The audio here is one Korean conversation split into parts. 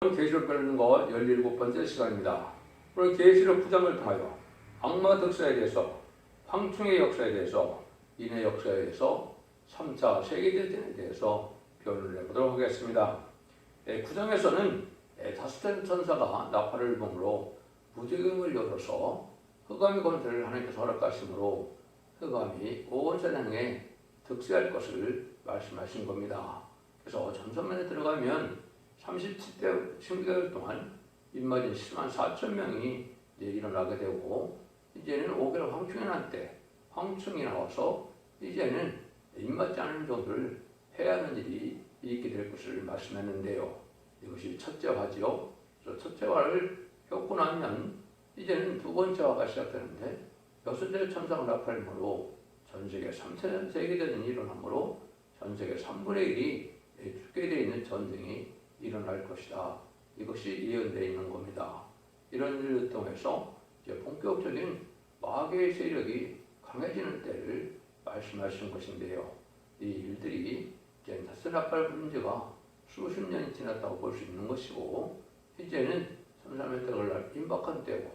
계시록 배우는 거 17번째 시간입니다. 오늘 계시록 9장을 통하여 악마 득세에 대해서, 황충의 역사에 대해서, 인의 역사에 대해서, 3차 세계대전에 대해서 변론을 해보도록 하겠습니다. 9장에서는 다스텐 천사가 나팔을 불므로 무지경을 열어서 흑암의 권세를 하나님께서 허락하심으로 흑암이 온 세상에 득세할 것을 말씀하신 겁니다. 그래서 전선면에 들어가면 37대 10개월 동안 입맞은 10만 4천 명이 일어나게 되고, 이제는 5개월 황충이 날 때 황충이 나와서 이제는 입맞지 않은 정도를 해야 하는 일이 있게 될 것을 말씀했는데요. 이것이 첫째 화지요. 그래서 첫째 화를 겪고 나면 이제는 두 번째 화가 시작되는데, 여섯째 천사가 나팔므로 전세계 3차 세계대전이 일어나므로 전세계 3분의 1이 죽게 되어 있는 전쟁이 일어날 것이다. 이것이 예언되어 있는 겁니다. 이런 일을 통해서 이제 본격적인 마귀의 세력이 강해지는 때를 말씀하신 것인데요. 이 일들이 이제 닷새 나팔 부른 지가 수십 년이 지났다고 볼 수 있는 것이고, 이제는 3,3년 때가 임박한 때고,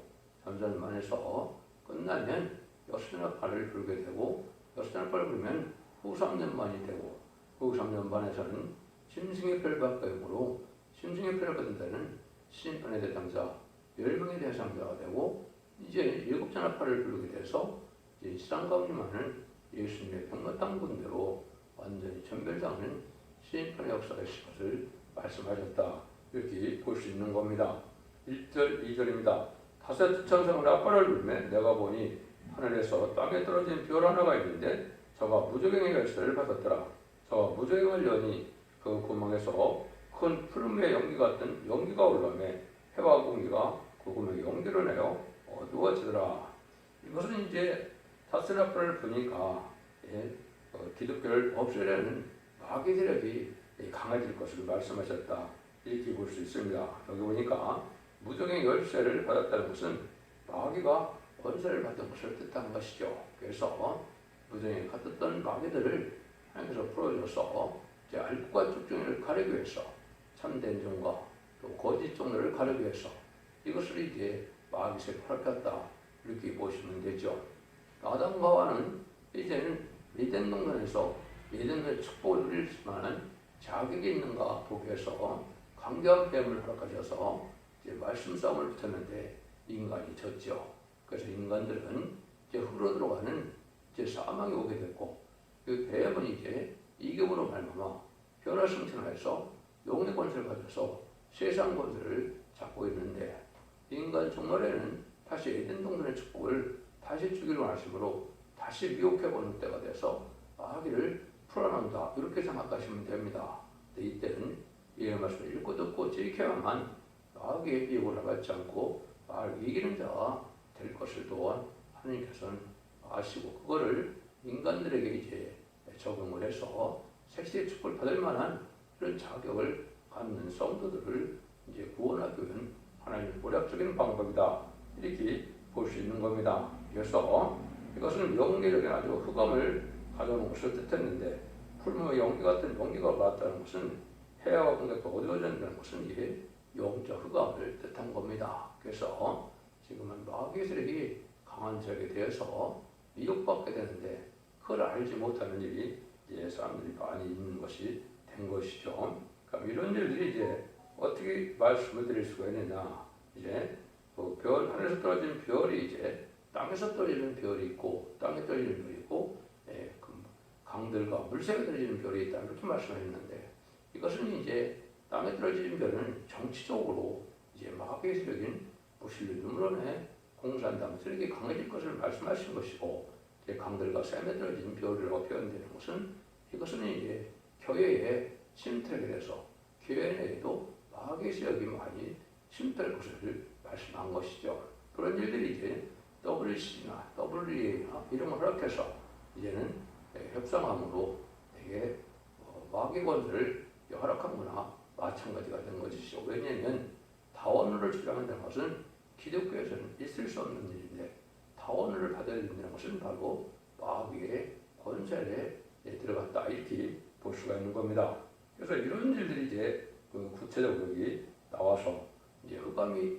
3,3년 만에서 끝나면 여섯 나팔을 불게 되고, 여섯 나팔을 불면 후 3년 만이 되고, 후 3년 반에서는 심승의 표를 받게 되므로 심승의 표를 받은 자는 심판의 대상자, 멸망의 대상자가 되고, 이제 7째 나팔을 부르게 돼서 이 세상 가운데 많은 예수님의 병마땅 군대로 완전히 전멸당하는 심판의 역사가 있을 것을 말씀하셨다. 이렇게 볼 수 있는 겁니다. 1절, 2절입니다. 다섯 천사가 나팔을 불매 내가 보니 하늘에서 땅에 떨어진 별 하나가 있는데 저가 무저갱의 열쇠를 받았더라. 저가 무저갱을 여니 그 구멍에서 큰 푸른의 연기 같은 연기가 올라오매 해와 공기가 그 구멍에 연기를 내어 어두워지더라. 이것은 이제 다섯 나팔을 보니까 기독교를 없애려는 마귀 세력이 강해질 것을 말씀하셨다. 이렇게 볼 수 있습니다. 여기 보니까 무적의 열쇠를 받았다는 것은 마귀가 권세를 받은 것을 뜻하는 것이죠. 그래서 무적에 갔던 마귀들을 하나님께서 풀어줘서 이제 알과 쭉종이를 가리기 위해서, 참된 종과 또 거짓 종들을 가리기 위해서 이것을 이제 마귀에 허락했다. 이렇게 보시면 되죠. 아담과 하와는 이제는 에덴 동산에서 에덴의 축복을 누릴 만한 자격이 있는가 보기 위해서 강경한 뱀을 허락하셔서 이제 말씀 싸움을 붙였는데 인간이 졌죠. 그래서 인간들은 이제 흙으로 들어가는 이제 사망이 오게 됐고, 그 뱀은 이제 이격으로 말미암아 변화 승천해서 용의 권세를 가져서 세상 권세를 잡고 있는데, 인간 종말에는 다시 에덴 동산의 축복을 다시 주기로 하심으로 다시 미혹해보는 때가 돼서 마귀를 풀어난다. 이렇게 생각하시면 됩니다. 이때는 이 말씀을 읽고 듣고 지켜야만 마귀의 미혹을 받지 않고 마귀를 이기는 자가 될 것을 또한 하나님께서는 아시고, 그거를 인간들에게 이제 적용을 해서 색시의 축복을 받을 만한 그런 자격을 갖는 성도들을 이제 구원하기 위한 하나님의 모략적인 방법이다. 이렇게 볼 수 있는 겁니다. 그래서 이것은 영계적인 아주 흑암을 가져오는 것을 뜻했는데, 풀무의 연기 같은 연기가 올라왔다는 것은 해와 공격과 어두워진다는 것은 이게 영적 흑암을 뜻한 겁니다. 그래서 지금은 마귀의 세력이 강한 세력에 대해서 미혹받게 되는데, 그걸 알지 못하는 일이 이제 사람들이 많이 있는 것이 된 것이죠. 그럼 이런 일들이 이제 어떻게 말씀을 드릴 수가 있느냐? 이제 그 별, 하늘에서 떨어지는 별이 이제 땅에서 떨어지는 별이 있고, 땅에 떨어지는 별이 있고, 그 강들과 물새가 떨어지는 별이 있다. 이렇게 말씀하셨는데, 이것은 이제 땅에 떨어지는 별은 정치적으로 이제 마귀의 세력인 무신론의 음론에 공산당 세력이 강해질 것을 말씀하신 것이고, 이제 강들과 샘에 떨어진 별이라고 표현되는 것은, 이것은 이제 교회에 침투하게 돼서 교회 내에도 마귀의 세력이 많이 침투할 것을 말씀한 것이죠. 그런 일들이 이제 WC나 WEA나 이런 걸 허락해서 이제는 협상함으로 되게 마귀 권세를 허락한 거나 마찬가지가 된 것이죠. 왜냐하면 다원을 주장한다는 것은 기독교에서는 있을 수 없는 일인데, 다원을 받아야 된다는 것은 바로 마귀의 권세에 들어갔다. 이렇게 볼 수가 있는 겁니다. 그래서 이런 일들이 이제 구체적으로 나와서 이제 흑암이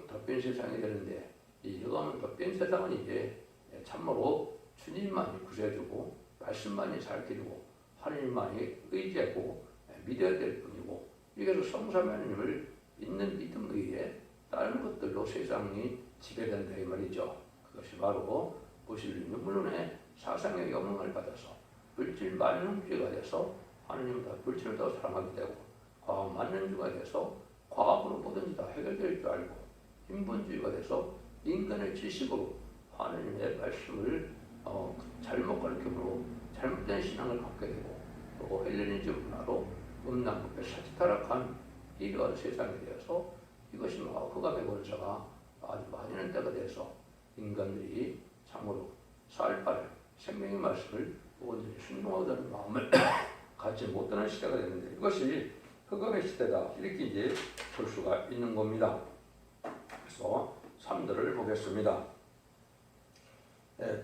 덮인 세상이 되는데 이 흑암은 덮인 세상은 이제 참으로 주님만이 구세주고 말씀만이 살기르고 하나님만이 의지하고 믿어야 될 뿐이고 이래서 성삼위 하나님을 믿는 믿음 의에 다른 것들로 세상이 지배된다 이 말이죠. 그것이 바로 보시는 물론에 사상의 영향을 받아서 물질 만능주의가 돼서 하나님보다 물질을 더 사랑하게 되고 과학 만능주의가 돼서 과학으로 뭐든지 다 해결될 줄 알고 인본주의가 돼서 인간의 지식으로 하나님의 말씀을 잘못 가르침으로 잘못된 신앙을 갖게 되고 또 헬레니즘 문화로 음란법에 사지타락한 이러한 세상이 되어서 이것이 흑암의 권세가 아주 많이는 때가 돼서 인간들이 참으로 쌀바를 생명의 말씀을 온전히 순종하자는 마음을 갖지 못하는 시대가 되는데 이것이 흑암의 시대다 이렇게 이제 볼 수가 있는 겁니다. 그래서 3절을 보겠습니다.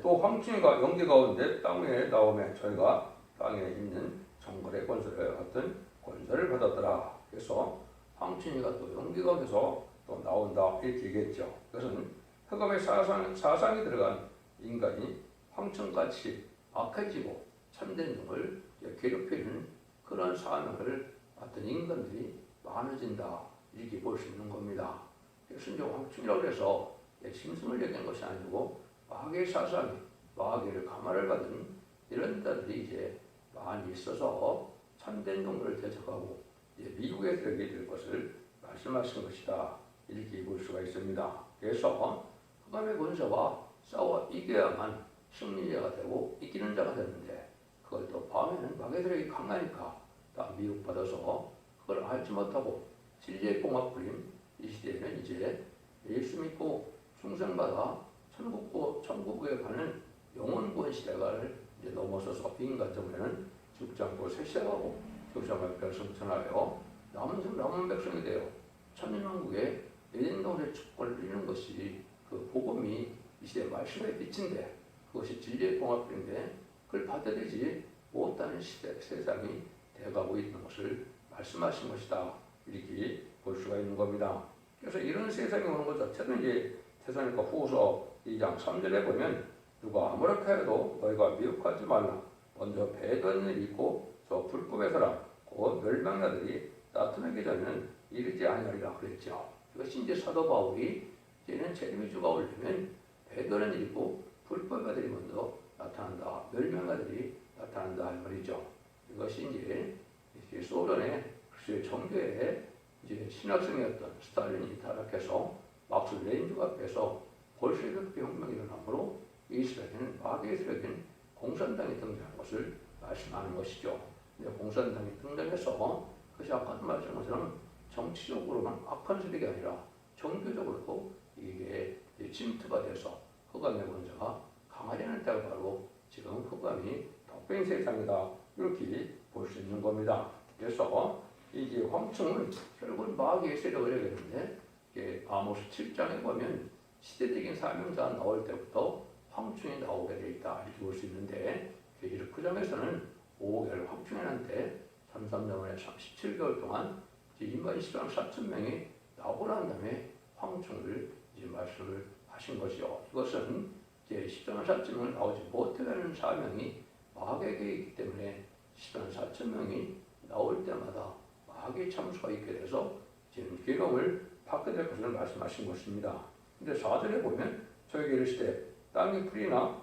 또 황충이가 연기 가운데 땅 위에 나오며 저희가 땅에 있는 정글의 권세를 같은 권세를 받았더라. 그래서 황충이가 또 연기 가운데서 또 나온다 이렇게 얘기했죠. 그것은 흑암의 사상이 들어간 인간이 황충같이 악해지고 참된 종을 괴롭히는 그런 사명을 맡은 인간들이 많아진다 이렇게 볼 수 있는 겁니다. 그래서 이제 황충이라고 해서 짐승을 얘기한 것이 아니고 마귀의 사상이 마귀를 감화를 받은 이런 자들이 이제 많이 있어서 참된 종들을 대적하고 미국에 들어가게 될 것을 말씀하신 것이다 이렇게 볼 수가 있습니다. 그래서 흑암의 권세와 싸워 이겨야만 승리자가 되고 이기는 자가 되는데 그걸 또 밤에는 마귀들에게 강하니까 다 미혹받아서 그걸 알지 못하고 진리의 봉합 부림 이 시대에는 이제 예수 믿고 충성받아 천국에 가는 영원구원 시대를 이제 넘어서서 인간 때문에는 죽지 않고 쇠시하고 죽지 않고 별성천하여 남은 백성이 되어 천년왕국의 에덴 동산의 축복을 누리는 것이 그 복음이 이 시대 말씀의 빛인데 그것이 진리의 봉합인데 그걸 받아들이지 못하는 시대 세상이 되어가고 있는 것을 말씀하신 것이다 이렇게 볼 수가 있는 겁니다. 그래서 이런 세상이 오는 것 자체는 이제 테살로니가 후서 2장 3절에 보면 누가 아무렇게 해도 너희가 미혹하지 말라. 먼저 배반을 입고 저 불법의 사람 곧 멸망자들이 나타나기 전에는 이르지 아니하리라 그랬죠. 이것이 이제 사도 바울이 이제는 재림의 주가 오려면 배반을 입고 불법의 아들이 먼저 나타난다. 멸망자들이 나타난다 이 말이죠. 이것이 이제 소련의 정교의 이제 신학생이었던 스탈린이 타락해서 막스 레닌주가 앞에서 볼셰비크 혁명이 일어나므로 이스라엘은 마귀의 세력인 공산당이 등장한 것을 말씀하는 것이죠. 근데 공산당이 등장해서 그것이 아까도 말씀한 것처럼 정치적으로만 악한 세력이 아니라 종교적으로도 이게 침투가 돼서 흑암의 권세가 강하려는 때가 바로 지금 흑암이 덮인 세상이다 이렇게 볼 수 있는 겁니다. 그래서 이제 황충은 결국은 마귀의 세력을 얘기하는데 아모스 7장에 보면 시대적인 사명자가 나올 때부터 황충이 나오게 되어 있다 이렇게 볼 수 있는데 그 9장에서는 5개월 황충인한테 33년에 37개월 동안 2만 10만 4천 명이 나오고 난 다음에 황충을 이제 말씀을 하신 것이요. 이것은 이제 10만 4천 명을 나오지 못해가는 사명이 마귀에게 있기 때문에 10만 4천 명이 나올 때마다 마귀의 참수가 있게 돼서 지금 괴로움을 받게 될 것을 말씀하신 것입니다. 근데 4절에 보면 저에게 이르시되 땅의 풀이나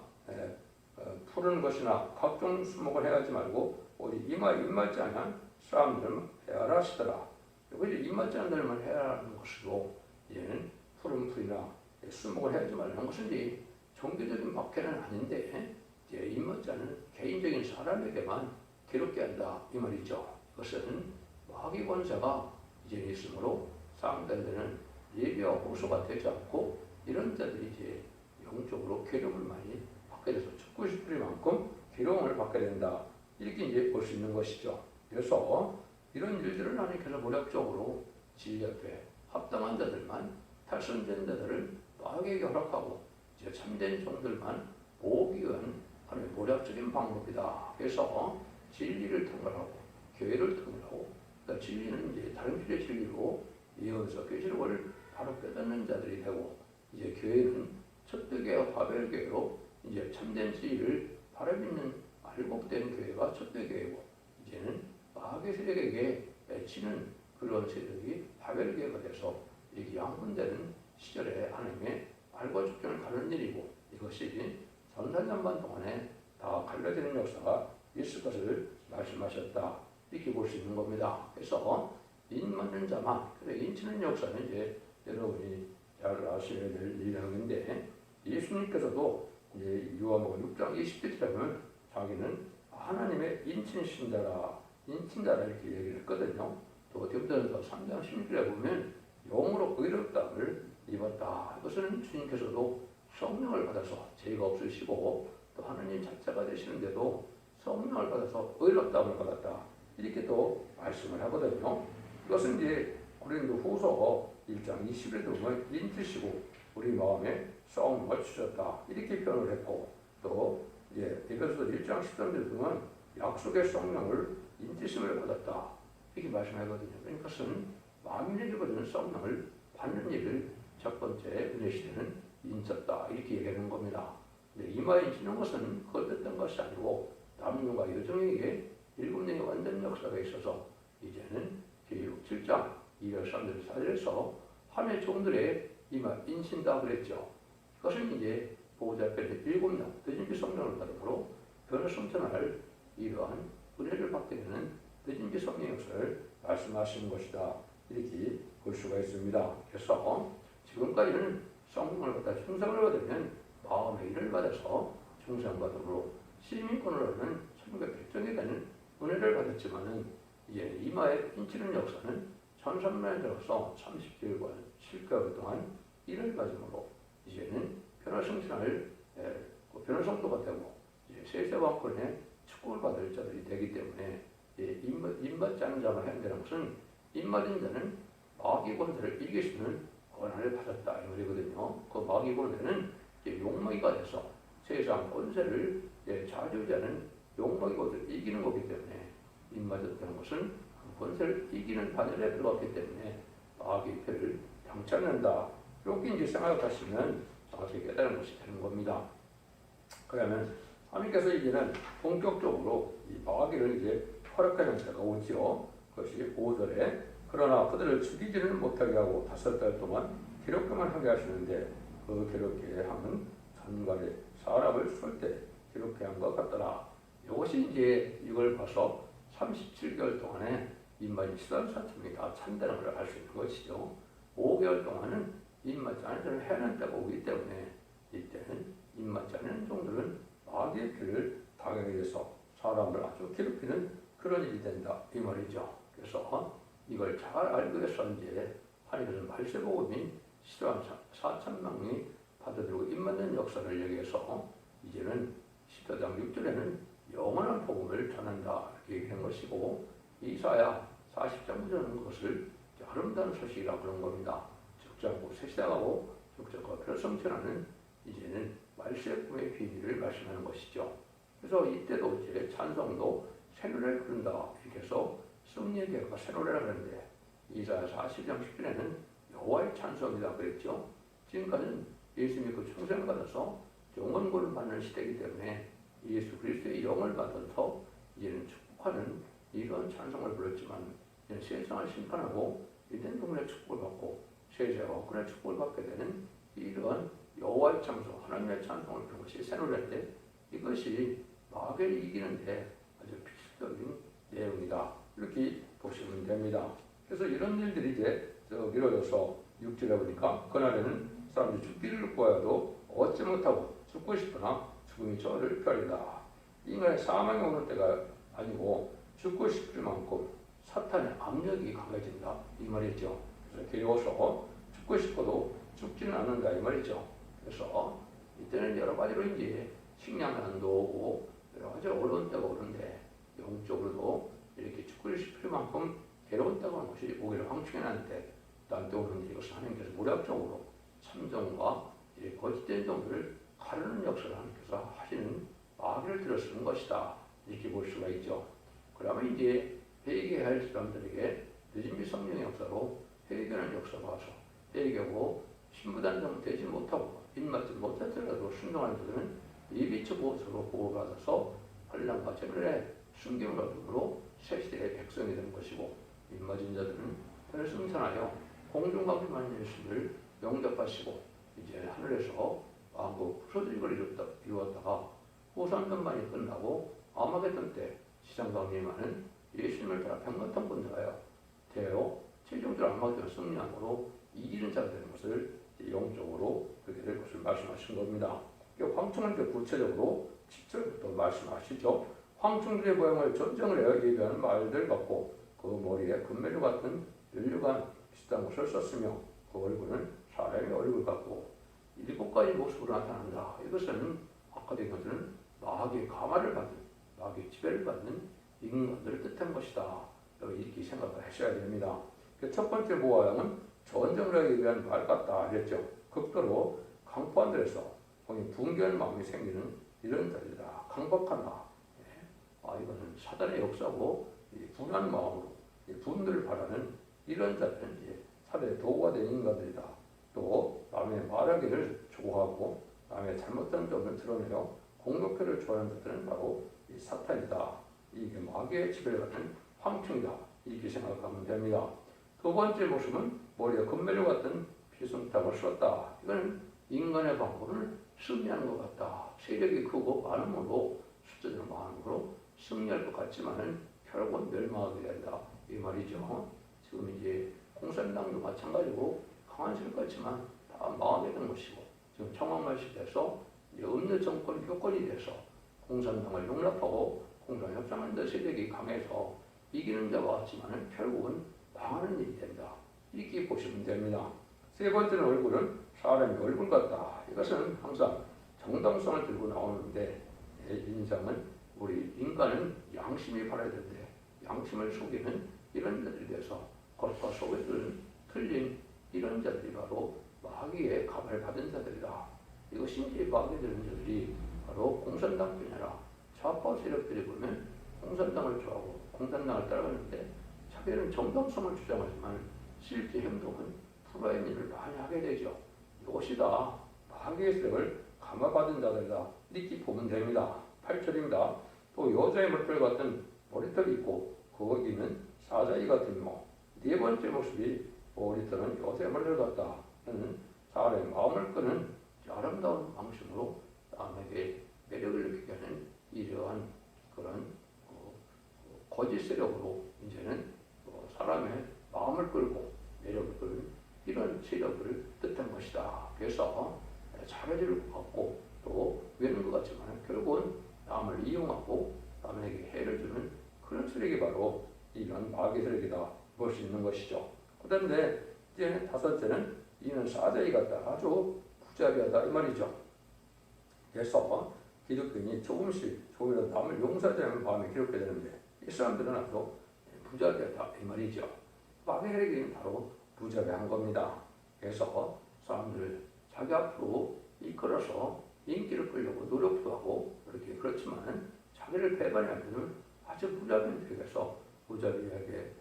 푸른 것이나 각종 수목을 해하지 말고 오직 입맞지 않은 사람들만 해하라 하시더라. 여기 입맞지 않은 사람만 해하라는 것으로 얘는 푸른 풀이나 수목을 해하지 말라는 것은 이제 종교적인 박해는 아닌데 이제 입맞지 않은 개인적인 사람에게만 괴롭게 한다 이 말이죠. 이것은 마귀 권세가 이제 있으므로 상대들은 예비와 호소가 되지 않고 이런 자들이 이제 영적으로 괴로움을 많이 받게 돼서 죽고 싶을 만큼 괴로움을 받게 된다 이렇게 이제 볼 수 있는 것이죠. 그래서 이런 일들을 하나님께서 모략적으로 진리 앞에 합당한 자들만 탈선된 자들을 마귀에게 허락하고 이제 참된 종들만 모으기 위한 하나님의 모략적인 방법이다. 그래서 진리를 통달하고 교회를 통달하고 그러니까 진리는 이제 다른 길의 진리로 이어서 계시록을 바로 깨닫는 자들이 되고, 이제 교회는 첫대교회와 바벨교회로 이제 참된 진리를 바로 믿는 알곡된 교회가 첫대교회고, 이제는 마귀 세력에게 맺히는 그런 세력이 바벨교회가 돼서 이게 양분되는 시절에 하나님의 알과 죽전을 가르는 일이고, 이것이 3, 4년 반 동안에 다 갈라지는 역사가 있을 것을 말씀하셨다, 이렇게 볼 수 있는 겁니다. 그래서 인 맞는 자만, 그래 인치는 역사는 이제 여러분이 잘 아셔야 될 일인데, 예수님께서도 이제 요한복음 6장 20절에 보면 자기는 하나님의 인친신자라, 인친자라 이렇게 얘기를 했거든요. 또 디모데전서 3장 16절에 보면 영으로 의롭다함을 입었다. 이것은 주님께서도 성령을 받아서 죄가 없으시고 또 하나님 자체가 되시는데도 성령을 받아서 의롭다함을 받았다, 이렇게 또 말씀을 하거든요. 이것은 이제 고린도 후서 1장 20절에 보면 인치시고 우리 마음에 성령을 주셨다, 이렇게 표현을 했고, 또 이제 에베소서 1장 13절에 보면 약속의 성령을 인치심을 받았다, 이렇게 말씀하거든요. 그러니까 그것은 마음에 주어진 성령을 받는 일을 첫 번째 은혜 시대는 인쳤다, 이렇게 얘기하는 겁니다. 근데 이마에 인치는 것은 헛됐던 것이 아니고 남녀가 여정에게 7명의 완전 역사가 있어서 이제는 계시록 7장 203절 4절에서 하나님의 종들의 이마 인친다 그랬죠. 그것은 이제 보호자 앞에 7명 늦은비 성령을 받음으로 변을 성천할 이러한 은혜를 받게 되는 늦은비 성령 역사를 말씀하시는 것이다, 이렇게 볼 수가 있습니다. 그래서 지금까지는 성령을 받아 충성을 받으면 마음의 일을 받아서 충성받음으로 시민권으로는 천국의 백성이 되는 은혜를 받았지만은, 이제 이마에 인치는 역사는 1300년 들어서 30개월과 7개월 동안 일을 가짐으로 이제는 변화성신할 변화성도가 되고 이제 세세왕권의 축복을 받을 자들이 되기 때문에, 입맞지 않은 자만 해야 되는 것은 입맞은 자는 마귀 권세를 이길 수 있는 권한을 받았다, 이 말이거든요. 그 마귀 권세는 용마귀가 돼서 세상 권세를 좌지우지하는 용마귀 권세를 이기는 거기 때문에, 입맞았다는 것은 그 권세를 이기는 반열에 들어갔기 때문에 마귀의 패를 당치 않는다, 이렇게 이제 생각하시면 정확히 깨달은 것이 되는 겁니다. 그러면 하나님께서 이제는 본격적으로 이 마귀를 이제 허락하는 때가 오지요. 그것이 5절에 그러나 그들을 죽이지는 못하게 하고 5달 동안 기록교만 하게 하시는데 그 기록교의 함은 전갈에 사람을 쏠 때 기록해 한 것 같더라. 이것이 이제 이걸 봐서 37개월 동안에 입맞이 시단 사람이 다 찬다는 걸 알 수 있는 것이죠. 5개월 동안은 입맞지 않은 자를 해하는 때가 오기 때문에 이때는 입맞지 않은 종들은 마귀의 피를 당하게 돼서 사람을 아주 괴롭히는 그런 일이 된다, 이 말이죠. 그래서 이걸 잘 알기 위해서 이제 하나님께서 말세복음인 시도한 4천명이 받아들이고 입맞는 역사를 얘기해서 이제는 시도장 6절에는 영원한 복음을 전한다, 이렇게 얘기한 것이고, 이사야 40장 전하는 것을 아름다운 소식이라고 그런 겁니다. 죽지 않고 새시당하고 죽지 않고 별성천하는 이제는 말세복음의 비밀을 말씀하는 것이죠. 그래서 이때도 이제 찬송도 새노래를 부른다, 이렇게 해서 승리의 계가 새노래라고 하는데, 이사야 40장 10절에는 여호와의 찬송이다 그랬죠. 지금까지는 예수 믿고 충성을 받아서 영원권을 받는 시대이기 때문에 예수 그리스도의 영을 받아서 이제는 축복하는 이런 찬송을 불렀지만, 이제 세상을 심판하고 이된 동물의 축복을 받고 세세와 억울의 축복을 받게 되는 이러한 여호와의 찬송, 하나님의 찬송을 부른 것이 새노래인데, 이것이 마귀를 이기는데 아주 필수적인 내용이다, 이렇게 보시면 됩니다. 그래서 이런 일들이 이제 이루어져서 6절에 보니까 그날에는 사람들이 죽기를 구하여도 얻지 못하고 죽고 싶으나 죽음이 저를 펴리다. 인간의 사망이 오는 때가 아니고 죽고 싶을 만큼 사탄의 압력이 강해진다, 이 말이죠. 그래서 괴로워서 죽고 싶어도 죽지는 않는다, 이 말이죠. 그래서 이때는 여러 가지로 이제 식량난도 오고 여러 가지 어려운 때가 오는데, 영적으로도 이렇게 죽고 싶을 만큼 괴로운 때가 오는 것이 오히려 황충해난 때, 난 때 오는데, 이것을 하나님께서 무력적으로 참정과 거짓된 종들을 가르는 역사를 하나님께서 하시는 마귀를 들어쓰는 것이다, 이렇게 볼 수가 있죠. 그러면 이제 회개해야 할 사람들에게 늦은 미성령의 역사로 회개하는 역사가 와서 회개하고 신부단장 되지 못하고 입맞지 못하더라도 순종하는 자들은 예비처 보호서로 보호받아서 환난과 재물의 순경을 얻음으로 새 시대의 백성이 되는 것이고, 입맞은 자들은 결승선하여 공중강림하는 예수를 영접하시고 이제 하늘에서 왕국 부서지기를 이루었다가 호산전만이 끝나고 아마겟돈 때 지상강림하는 예수님을 따라 백만탄 군대하여 되어 최종적으로 아마겟돈을 승리함으로 이기는 자가 되는 것을 영적으로 그렇게 될 것을 말씀하신 겁니다. 황충한테 구체적으로 10절부터 말씀하시죠. 황충들의 모양을 전쟁을 해야 예비하는 말들 같고 그 머리에 금메달 같은 연류관 비슷한 것을 썼으며 그 얼굴은 사람의 얼굴 같고 7가지 모습으로 나타난다. 이것은 아까도 얘기한 것은 마귀의 가마를 받은, 마귀의 지배를 받는 인간들을 뜻한 것이다. 이렇게 생각을 하셔야 됩니다. 첫 번째 모양은 전쟁을 하기 위한 말 같다 그랬죠. 극도로 강포한 데에서 분개하는 마음이 생기는 이런 자들이다. 강박하나. 이거는 사단의 역사고 분한 마음으로 분들을 바라는 이런 자들은 사단의 도구가 된 인간들이다. 또 남의 말하기를 좋아하고 남의 잘못된 점을 드러내어 공격회를 좋아하는 자들은 바로 이 사탄이다. 이게 마귀의 지배를 받는 황충이다. 이렇게 생각하면 됩니다. 두 번째 모습은 머리에 금메달 같은 비승탑을 썼다. 이건 인간의 방법을 승리하는 것 같다. 세력이 크고 많음으로 숫자적으로 많음으로 승리할 것 같지만은 결국은 멸망하게 된다. 이 말이죠. 지금 이제 공산당도 마찬가지고 강한 세력 같지만 다 망하게 된 것이고, 지금 청왕말 시대에서 음료 정권 교권이 돼서 공산당을 용납하고 공산 협상하는 데 세력이 강해서 이기는 자가 같지만은 결국은 망하는 일이 된다. 이렇게 보시면 됩니다. 세 번째는 얼굴은 사람의 얼굴 같다. 이것은 항상 정당성을 들고 나오는데, 인상은 우리 인간은 양심이 바라야 되는데 양심을 속이는 이런 자들에 대해서 겉과 속에는 틀린 이런 자들이 바로 마귀의 가발을 받은 자들이다. 이것이 이제 마귀에 되는 자들이 바로 공산당뿐 아니라 좌파 세력들이 보면 공산당을 좋아하고 공산당을 따라가는데 자기는 정당성을 주장하지만 실제 행동은 불화의 일을 많이 하게 되죠. 이것이 다 마귀의 세력을 감화받은 자들이다. 이렇게 보면 됩니다. 8절입니다. 또 여자의 머리털 같은 머리털이 있고 거기는 사자이 같은 모. 네 번째 모습이 머리털은 여자의 머리털 같다. 는 사람의 마음을 끄는 아름다운 방식으로 남에게 매력을 느끼게 하는 이러한 그런 거짓 세력으로 이제는 사람의 마음을 끌고 매력을 끄는 이런 세력을 뜻한 것이다. 그래서 잘해줄 것 같고 또 외는 것 같지만 결국은 남을 이용하고 남에게 해를 주는 그런 세력이 바로 이런 마귀 세력이다 볼 수 있는 것이죠. 그런데 이제 다섯째는 이는 사자이 같다. 아주 부자비하다 이 말이죠. 그래서 기독교인이 조금이라도 남을 용서하자는 마음이 기록해야 되는데 이 사람들은 아주 부자비하다 이 말이죠. 마귀 세력이 바로 부자비한 겁니다. 그래서 사람들을 자기 앞으로 이끌어서 인기를 끌려고 노력도 하고 그렇지만 자기를 배반하면 아주 부자비한 세력에서 부자비하게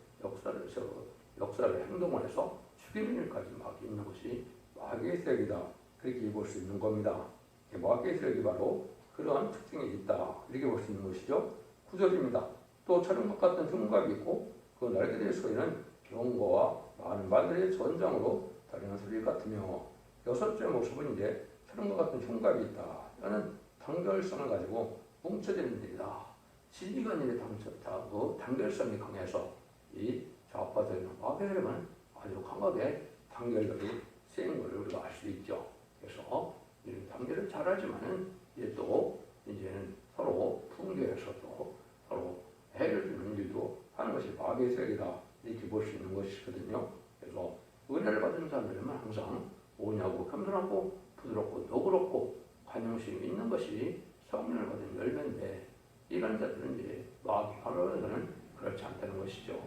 역사를 행동을 해서 죽이는 일까지 막 있는 것이 마귀의 세력이다. 그렇게 볼 수 있는 겁니다. 마귀의 세력이 바로 그러한 특징이 있다. 이렇게 볼 수 있는 것이죠. 9절입니다. 또 철음과 같은 흉곽이 있고 그 날개들의 소리는 경고와 많은 말들의 전장으로 다리는 소리 같으며, 여섯째 모습은 이제 철음과 같은 흉곽이 있다. 이거는 단결성을 가지고 뭉쳐지는 일이다. 진리가 아니라 단결성이 강해서 이 좌파들과 마귀들은 아주 강하게 단결력이 세인 것을 우리가 알 수 있죠. 그래서 이런 단결을 잘하지만은 이제는 서로 분개해서 또 서로 해를 주는 일도 하는 것이 마귀의 세력이다. 이렇게 볼 수 있는 것이거든요. 그래서 은혜를 받은 사람들은 항상 온유하고 겸손하고 부드럽고 너그럽고 관용심이 있는 것이 성령을 받은 열매인데, 이런 자들은 이제 마귀 가로에서는 그렇지 않다는 것이죠.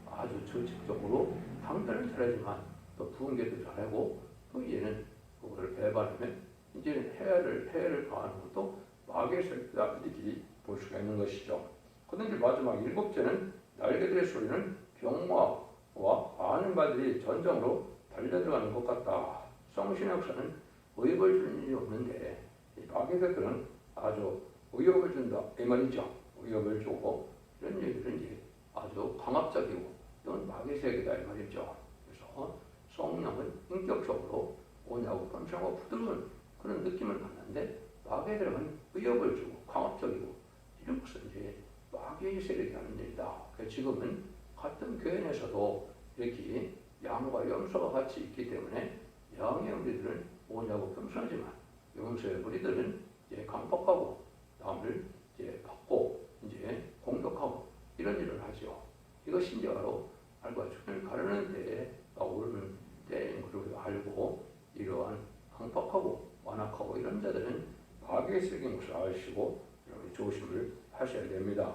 아주 조직적으로 당단을 잘하지만 또 분개도 잘하고 또 이제는 그거를 배반하면 이제는 해를 가하는 것도 마귀의 세력이다. 이렇게 볼 수가 있는 것이죠. 그런데 마지막 7째는 날개들의 소리는 병마와 많은 말들이 전장으로 달려들어가는 것 같다. 성신의 역사는 의욕을 주는 일이 없는데 이 마귀들은 아주 의욕을 준다 이 말이죠. 의욕을 주고 이런 얘기들은 이제 아주 강압적이고 이건 마귀 세계다 이 말이죠. 그래서 성령은 인격적으로 오냐고 뻔뻔하고 부드러운 그런 느낌을 받는데 마귀들은 의욕을 주고 강압적이고 이런 것은 이제 마귀의 세력이 하는 일이다. 그래서 지금은 같은 교회 내에서도 이렇게 양과 염소가 같이 있기 때문에 양의 무리들은 오냐고 겸손하지만 염소의 무리들은 이제 강박하고 남을 이제 받고 이제 공격하고 이런 일을 하죠. 이것이 이제 바로 알과 주를 가르는 때가 오르는 때인 것을 알고 이러한 강박하고 완악하고 이런 자들은 마귀의 세력인 것을 아시고 여러분이 조심을 하셔야 됩니다.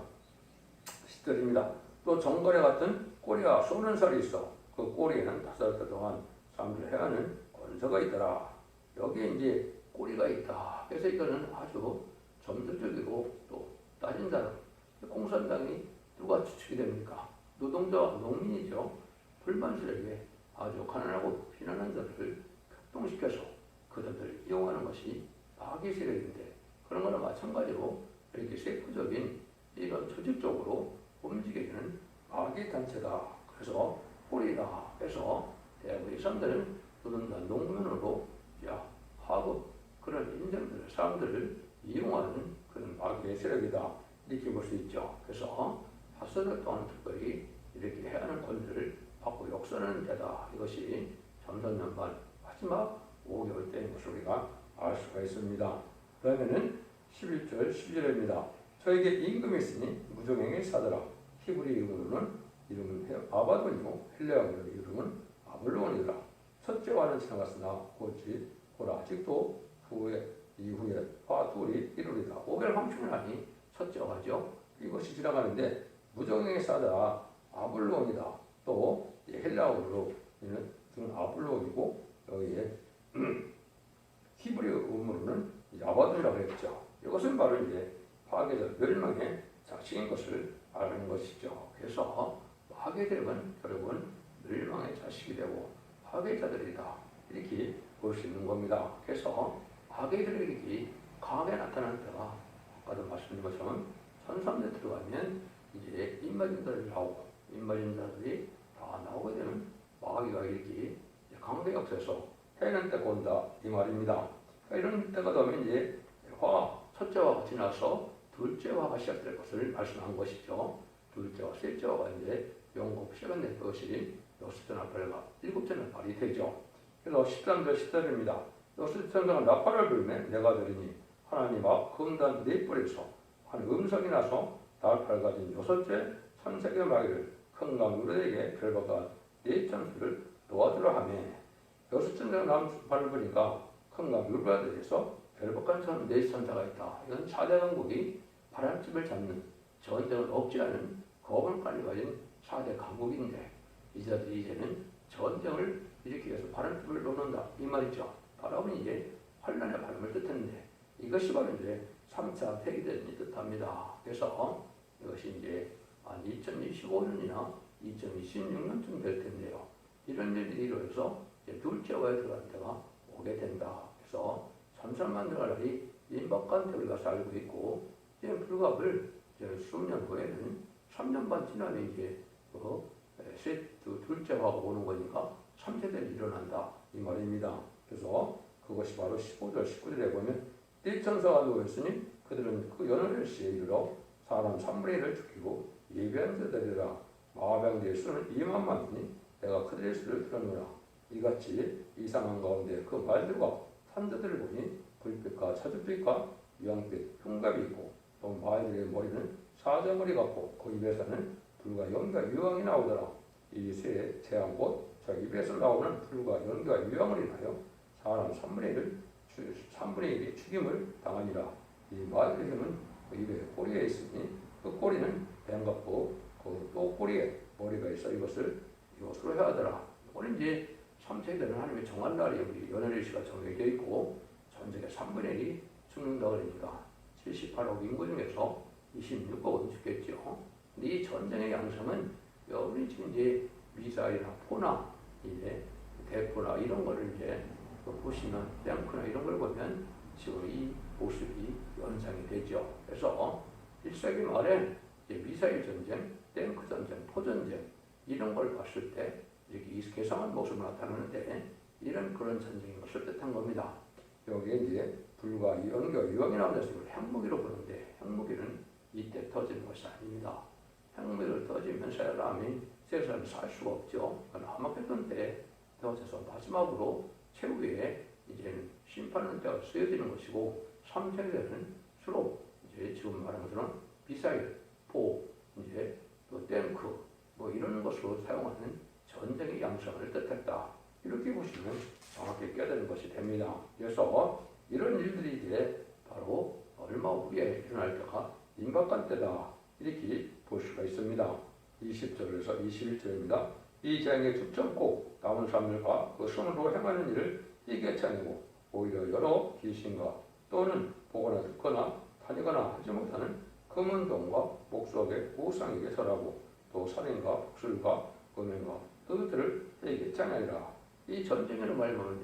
10절입니다. 또 정거래 같은 꼬리와 쏘는 살이 있어 그 꼬리에는 5달 동안 사람들을 해하는 권세가 있더라. 여기에 이제 꼬리가 있다. 그래서 이거는 아주 점도적이고 또 따진 사람. 공산당이 누가 추측이 됩니까? 노동자와 농민이죠. 불만들에게 아주 가난하고 피난한 자들을 협동시켜서 그들을 이용하는 것이 마귀 세력인데 그런 거나 마찬가지로 이렇게 세부적인 이런 조직적으로 움직이는 마귀 단체다. 그래서 꼬리다 해서 대부분의 사람들은 노동자 농민으로 하고 그런 인생들 사람들을 이용하는 그런 마귀의 세력이다. 이렇게 볼 수 있죠. 그래서 5달 동안 특별히 이렇게 해야 하는 권리를 받고 역사하는 데다. 이것이 전선연반 마지막 5개월 때인 것을 우리가 알 수가 있습니다. 그러면은 11절 12절입니다. 저에게 임금이 있으니 무정행의 사더라. 히브리 이름으로는 이름은 아바돈이고 헬레아어로 이름은 아블론이더라. 첫째와는 지나갔으나 고라 아직도 이후에 화 둘이 이루리다. 5개월 황충이라니 첫째와죠. 이것이 지나가는데 무정행의 사더라 아블론이다. 또 헬레아어로 이는 아블론이고 여기에 히브리 음으로는 아바돈이라고 했죠. 이것은 바로 이제 파괴적 멸망의 자식인 것을 아는 것이죠. 그래서 파괴되면 결국은 멸망의 자식이 되고 파괴자들이다. 이렇게 볼 수 있는 겁니다. 그래서 파괴들에게 강하게 나타나는 때가 아까도 말씀드린 것처럼 1300 들어가면 이제 인마진자들이 나오고 인마진자들이 다 나오게 되면 마귀가 이렇게 강하게 역사해서 해는 때가 온다 이 말입니다. 이런 때가 되면 이제 첫째화가 지나서 둘째화가 시작될 것을 말씀한 것이죠. 둘째화, 셋째화가 이제 영국 시간될 것이 6째 나팔과 7째 나팔이 되죠. 그래서 13절 10절입니다. 6째 나팔을 불매 내가 들으니 하나님 앞 금단 4뿔에서 한 음성이 나서 나팔 가진 6째 천색의 마귀를 큰 강물에게 별박한 4천수를 놓아주라 하며 6째 나팔을 부니까 큰 강물에 대해서 별박한 천 4천사가 있다. 이건 4대 강국이 바람집을 잡는 전쟁을 억제하는 거부권을 가진 4대 강국인데 이자들이 이제는 전쟁을 일으키기 위해서 바람집을 놓는다 이 말이죠. 바람은 이제 환란의 바람을 뜻했는데 이것이 바로 이제 3차 대기전이 뜻합니다. 그래서 이것이 이제 2025년이나 2026년쯤 될 텐데요. 이런 일들이 이루어져서 둘째화에 들어갈 때가 오게 된다. 그래서 3,3만 들어갈 날이 임박한테 우리가 살고 있고 이제 불갑을 이제 수년 후에는 3년 반 지나면 이제 둘째화가 오는 거니까 3세대는 일어난다 이 말입니다. 그래서 그것이 바로 15절 19절에 보면 1천사가 누워있으니 그들은 그 연을 시에 이르러 사람 3분의 1을 죽이고 예배한 자들이라 마병대의 수는 2만만이니 내가 그들의 수를 들었노라. 이같이 이상한 가운데 그 말들과 산자들을 보니 불빛과 차두빛과 유황빛 흉갑이 있고 또 말들의 머리는 사자머리 같고 그 입에서는 불과 연기와 유황이 나오더라. 이 새 재앙 곧 저 입에서 나오는 불과 연기와 유황을 인하여 사람 3분의 1이 죽임을 당하니라. 이 말들의 힘은 그 입에 꼬리에 있으니 그 꼬리는 뱀 같고 그 또 꼬리에 머리가 있어 이것으로 해야 하더라. 이거는 이제 3세대는 하나님의 정한 날이 우리 연혈일시가 정해져 있고 전쟁의 3분의 1이 죽는다 그러니까 78억 인구 중에서 26억은 죽겠죠. 근데 이 전쟁의 양상은 여러분이 지금 이제 미사일이나 포나 이제 대포나 이런 거를 이제 보시면 탱크나 이런 걸 보면 지금 이 모습이 연상이 되죠. 그래서 1세기 말에 이제 미사일 전쟁, 탱크 전쟁, 포 전쟁 이런 걸 봤을 때 이렇게 개성한 모습을 나타나는데 이런 그런 전쟁인 것을 뜻한 겁니다. 여기에 이제 불과 연교, 유형이 나오면서 이걸 핵무기로 보는데 핵무기는 이때 터지는 것이 아닙니다. 핵무기를 터지면 사람이 세상에 살 수가 없죠. 하마켓돈 때 터져서 마지막으로 최후에 이제는 심판하는 때가 쓰여지는 것이고 3세기에는 주로 이제 지금 말한 것처럼 미사일, 포, 이제 또 탱크 뭐 이런 것으로 사용하는 전쟁의 양상을 뜻했다. 이렇게 보시면 정확히 깨닫는 것이 됩니다. 그래서 이런 일들이 이제 바로 얼마 후에 일어날 때가 임박한 때다. 이렇게 볼 수가 있습니다. 20절에서 21절입니다. 이 재앙의 죽전고 남은 사람들과 그 손으로 행하는 일을 이게 아니고 오히려 여러 귀신과 또는 보거나 듣거나 다니거나 하지 못하는 금은동과 목석의 우상에게 설하고 또 살인과 복술과 음행과 그것들을 이게 아니라 이 전쟁에는 말하면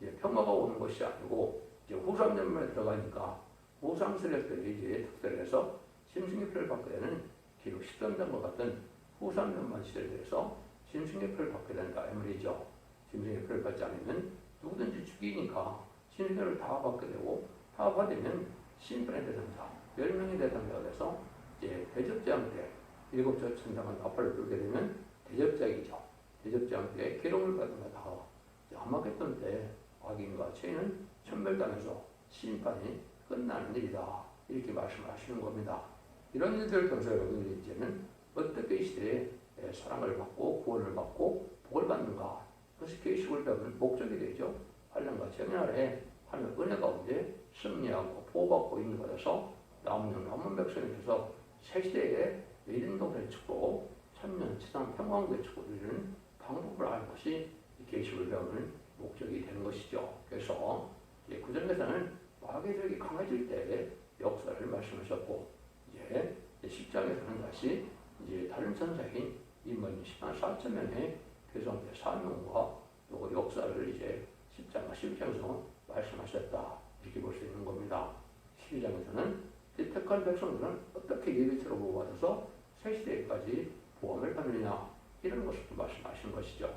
이제 평화가 오는 것이 아니고 이제 후삼전면에 들어가니까 우상세력들이 이제 특별히 해서 심승기표를 받게 되는 기록 10전전과 같은 후삼전만 시대에서 심승기표를 받게 된다 이 말이죠. 심승기표를 받지 않으면 누구든지 죽이니까 심승기표를 다 받게 되고 다 받으면 심판의 대상자 10명의 대상자가 돼서 이제 대접장 때 7조 천장은 나팔을 불게 되면 대접장이죠. 대접장 때 기록을 받은 거 다 하마겟돈 때 악인과 죄인은 천멸당해서 심판이 끝나는 일이다. 이렇게 말씀하시는 겁니다. 이런 일들을 통해서 여러분들이 이제는 어떻게 이 시대에 사랑을 받고 구원을 받고 복을 받는가 그것이 계시록을 배우는 목적이 되죠. 환난과 재난 아래 하늘 은혜 가운데 승리하고 보호받고 있는 것에서 남은 백성이 돼서 새 시대에 이른동의 축복, 천년 지상 평강의 축복을 이루는 방법을 아는 것이 계시록을 배우는 목적이 되는 것이죠. 그래서 구절에서는 마귀력이 강해질 때 역사를 말씀하셨고 이제 10장에서는 다시 이제 다른 천사인 인문 10만 4천 명의 괴성의 사명과 또 역사를 이제 10장과 11장에서 말씀하셨다. 이렇게 볼 수 있는 겁니다. 12장에서는 택한 백성들은 어떻게 예비처로 보호받아서 새 시대까지 보험을 받느냐 이런 것을 말씀하시는 것이죠.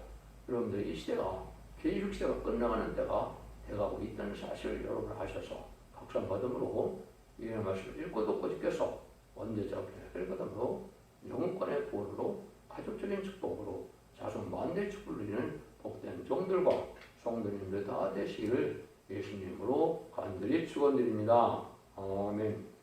여러분들 이 시대가 계시록 시대가 끝나가는 때가 돼가고 있다는 사실을 여러분 아셔서 각성받음으로 이 말씀을 읽고 듣고 지켜서 언제적 해결받음으로 영혼권의 구원으로 가족적인 축복으로 자손 만대의 축복을 누리는 복된 종들과 성도님들 다 되시기를 예수님으로 간절히 축원드립니다. 아멘.